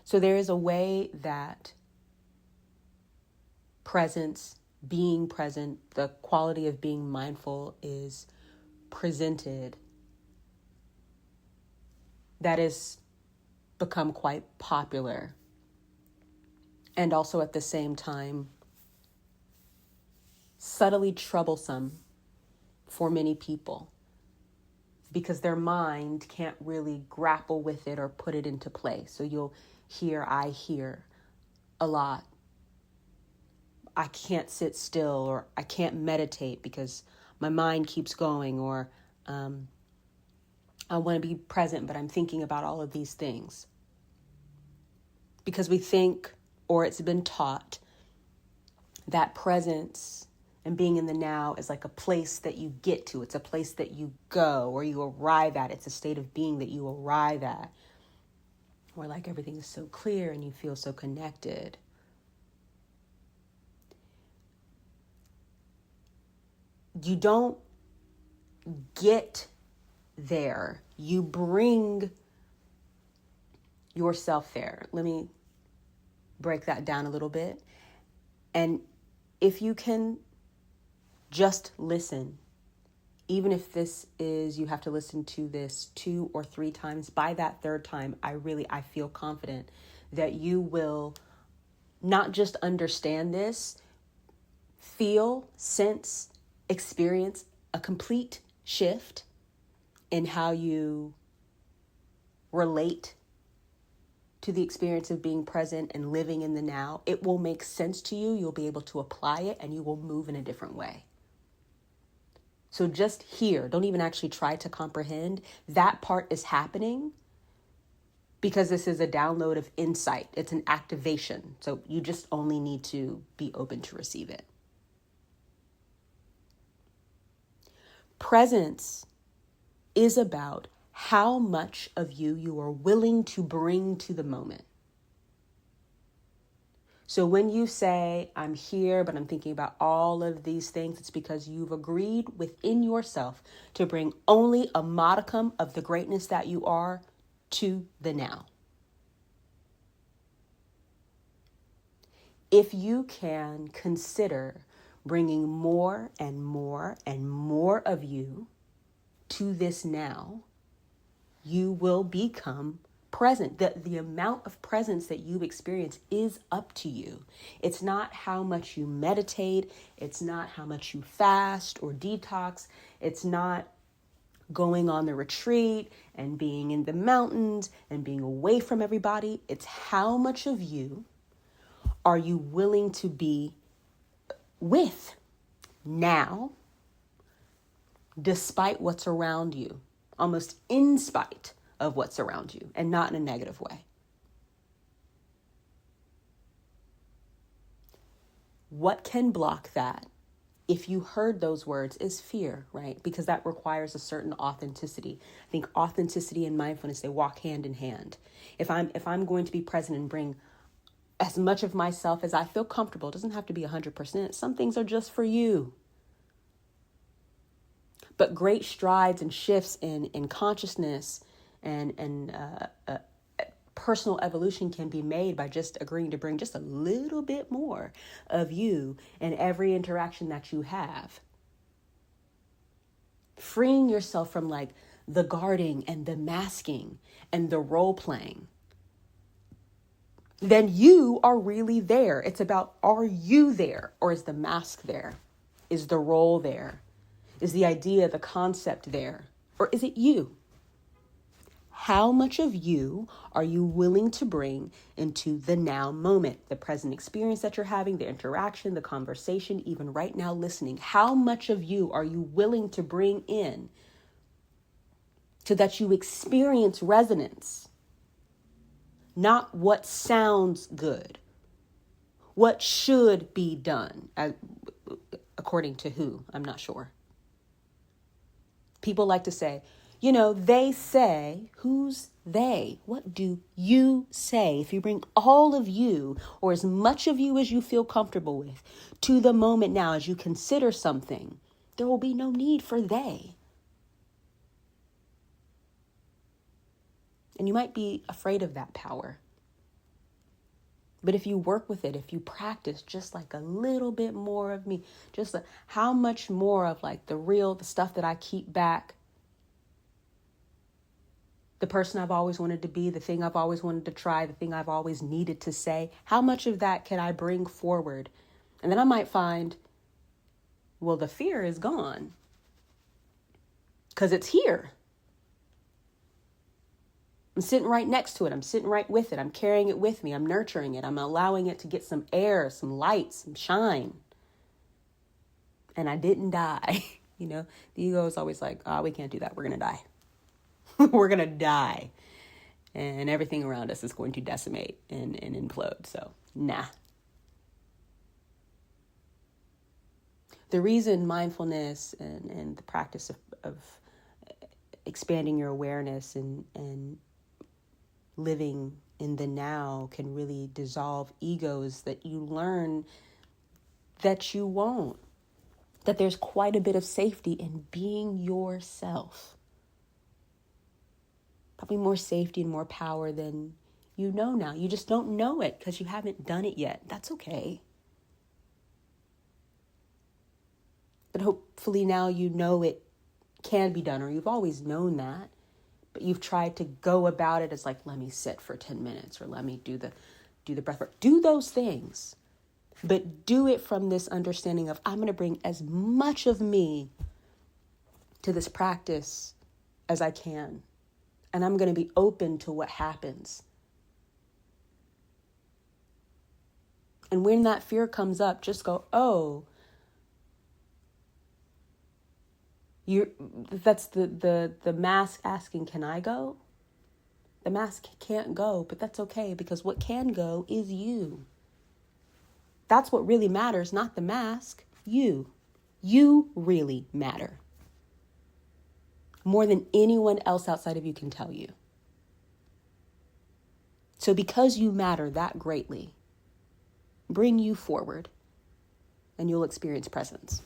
So there is a way that presence, being present, the quality of being mindful is presented that has become quite popular, and also at the same time subtly troublesome for many people, because their mind can't really grapple with it or put it into play. So I hear a lot, I can't sit still, or I can't meditate because my mind keeps going, or I want to be present, but I'm thinking about all of these things. Because we think, or it's been taught, that presence and being in the now is like a place that you get to. It's a place that you go or you arrive at. It's a state of being that you arrive at, where like everything is so clear and you feel so connected. You don't get there. You bring yourself there. Let me break that down a little bit. And if you can just listen, even if this is, you have to listen to this 2 or 3 times, by that third time, I feel confident that you will not just understand this, feel, sense, experience a complete shift in how you relate to the experience of being present and living in the now. It will make sense to you. You'll be able to apply it and you will move in a different way. So just hear, don't even actually try to comprehend. That part is happening because this is a download of insight. It's an activation. So you just only need to be open to receive it. Presence is about how much of you are willing to bring to the moment. So when you say, I'm here, but I'm thinking about all of these things, it's because you've agreed within yourself to bring only a modicum of the greatness that you are to the now. If you can consider bringing more and more and more of you to this now, you will become present. The amount of presence that you experience is up to you. It's not how much you meditate. It's not how much you fast or detox. It's not going on the retreat and being in the mountains and being away from everybody. It's how much of you are you willing to be with now, despite what's around you, almost in spite of what's around you, and not in a negative way. What can block that, if you heard those words, is fear, right? Because that requires a certain authenticity. I think authenticity and mindfulness, they walk hand in hand. If I'm going to be present and bring as much of myself as I feel comfortable, it doesn't have to be 100%. Some things are just for you. But great strides and shifts in consciousness and personal evolution can be made by just agreeing to bring just a little bit more of you in every interaction that you have. Freeing yourself from like the guarding and the masking and the role playing. Then you are really there. It's about, are you there? Or is the mask there? Is the role there? Is the idea, the concept there? Or is it you? How much of you are you willing to bring into the now moment, the present experience that you're having, the interaction, the conversation, even right now listening? How much of you are you willing to bring in so that you experience resonance? Not what sounds good, what should be done, according to who, I'm not sure. People like to say, they say. Who's they? What do you say? If you bring all of you, or as much of you as you feel comfortable with, to the moment now as you consider something, there will be no need for they. And you might be afraid of that power. But if you work with it, if you practice just like a little bit more of me, just how much more of like the stuff that I keep back, the person I've always wanted to be, the thing I've always wanted to try, the thing I've always needed to say, how much of that can I bring forward? And then I might find, well, the fear is gone because it's here. I'm sitting right next to it. I'm sitting right with it. I'm carrying it with me. I'm nurturing it. I'm allowing it to get some air, some light, some shine. And I didn't die. The ego is always like, oh, we can't do that. We're going to die. We're going to die. And everything around us is going to decimate and implode. So, nah. The reason mindfulness and the practice of expanding your awareness and living in the now can really dissolve egos that you learn that you won't. That there's quite a bit of safety in being yourself. Probably more safety and more power than you know now. You just don't know it because you haven't done it yet. That's okay. But hopefully now you know it can be done, or you've always known that. But you've tried to go about it as like, let me sit for 10 minutes or let me do the breath work. Do those things, but do it from this understanding of I'm going to bring as much of me to this practice as I can. And I'm going to be open to what happens. And when that fear comes up, just go, oh, that's the mask asking, can I go? The mask can't go, but that's okay because what can go is you. That's what really matters, not the mask. You. You really matter. More than anyone else outside of you can tell you. So because you matter that greatly, bring you forward and you'll experience presence.